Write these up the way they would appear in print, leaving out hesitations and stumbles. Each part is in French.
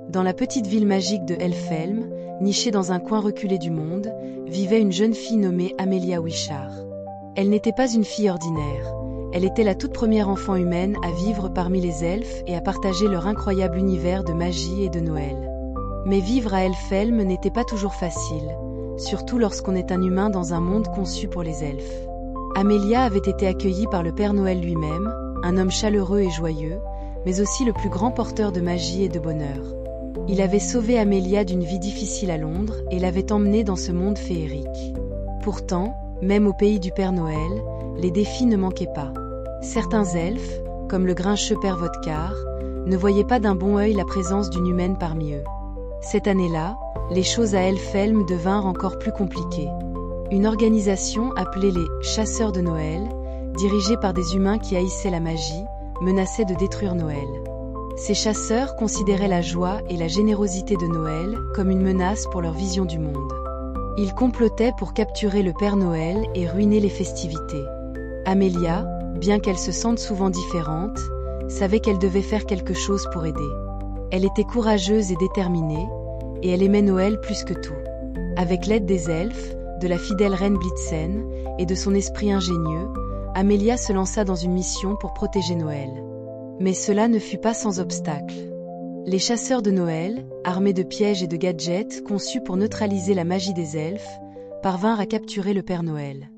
Dans la petite ville magique de Elfhelm, nichée dans un coin reculé du monde, vivait une jeune fille nommée Amelia Wishart. Elle n'était pas une fille ordinaire. Elle était la toute première enfant humaine à vivre parmi les elfes et à partager leur incroyable univers de magie et de Noël. Mais vivre à Elfhelm n'était pas toujours facile, surtout lorsqu'on est un humain dans un monde conçu pour les elfes. Amelia avait été accueillie par le Père Noël lui-même, un homme chaleureux et joyeux, mais aussi le plus grand porteur de magie et de bonheur. Il avait sauvé Amelia d'une vie difficile à Londres et l'avait emmenée dans ce monde féerique. Pourtant, même au pays du Père Noël, les défis ne manquaient pas. Certains elfes, comme le grincheux Père Vodkar, ne voyaient pas d'un bon œil la présence d'une humaine parmi eux. Cette année-là, les choses à Elfhelm devinrent encore plus compliquées. Une organisation appelée les Chasseurs de Noël, dirigée par des humains qui haïssaient la magie, menaçait de détruire Noël. Ces chasseurs considéraient la joie et la générosité de Noël comme une menace pour leur vision du monde. Ils complotaient pour capturer le Père Noël et ruiner les festivités. Amelia, bien qu'elle se sente souvent différente, savait qu'elle devait faire quelque chose pour aider. Elle était courageuse et déterminée, et elle aimait Noël plus que tout. Avec l'aide des elfes, de la fidèle reine Blitzen, et de son esprit ingénieux, Amelia se lança dans une mission pour protéger Noël. Mais cela ne fut pas sans obstacle. Les chasseurs de Noël, armés de pièges et de gadgets conçus pour neutraliser la magie des elfes, parvinrent à capturer le Père Noël.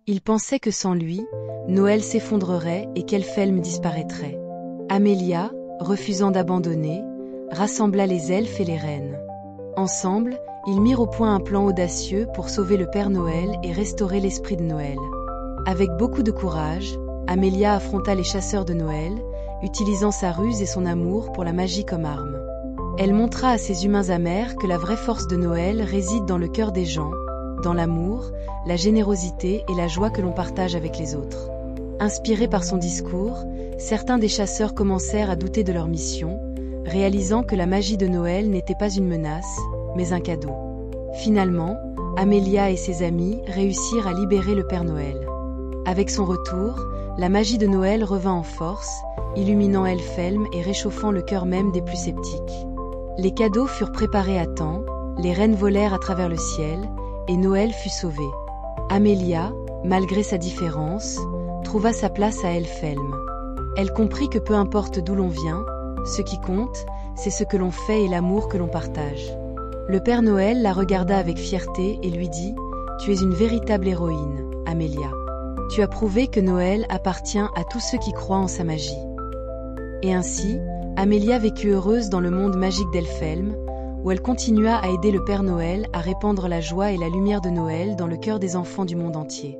Ils pensaient que sans lui, Noël s'effondrerait et qu'Elfhelm disparaîtrait. Amelia, refusant d'abandonner, rassembla les elfes et les reines. Ensemble, ils mirent au point un plan audacieux pour sauver le Père Noël et restaurer l'esprit de Noël. Avec beaucoup de courage, Amelia affronta les chasseurs de Noël, utilisant sa ruse et son amour pour la magie comme arme. Elle montra à ces humains amers que la vraie force de Noël réside dans le cœur des gens, dans l'amour, la générosité et la joie que l'on partage avec les autres. Inspirés par son discours, certains des chasseurs commencèrent à douter de leur mission, réalisant que la magie de Noël n'était pas une menace, mais un cadeau. Finalement, Amelia et ses amis réussirent à libérer le Père Noël. Avec son retour, la magie de Noël revint en force, illuminant Elfhelm et réchauffant le cœur même des plus sceptiques. Les cadeaux furent préparés à temps, les reines volèrent à travers le ciel, et Noël fut sauvé. Amelia, malgré sa différence, trouva sa place à Elfhelm. Elle comprit que peu importe d'où l'on vient, ce qui compte, c'est ce que l'on fait et l'amour que l'on partage. Le Père Noël la regarda avec fierté et lui dit « Tu es une véritable héroïne, Amelia. Tu as prouvé que Noël appartient à tous ceux qui croient en sa magie. » Et ainsi, Amelia vécut heureuse dans le monde magique d'Elfhelm, où elle continua à aider le Père Noël à répandre la joie et la lumière de Noël dans le cœur des enfants du monde entier.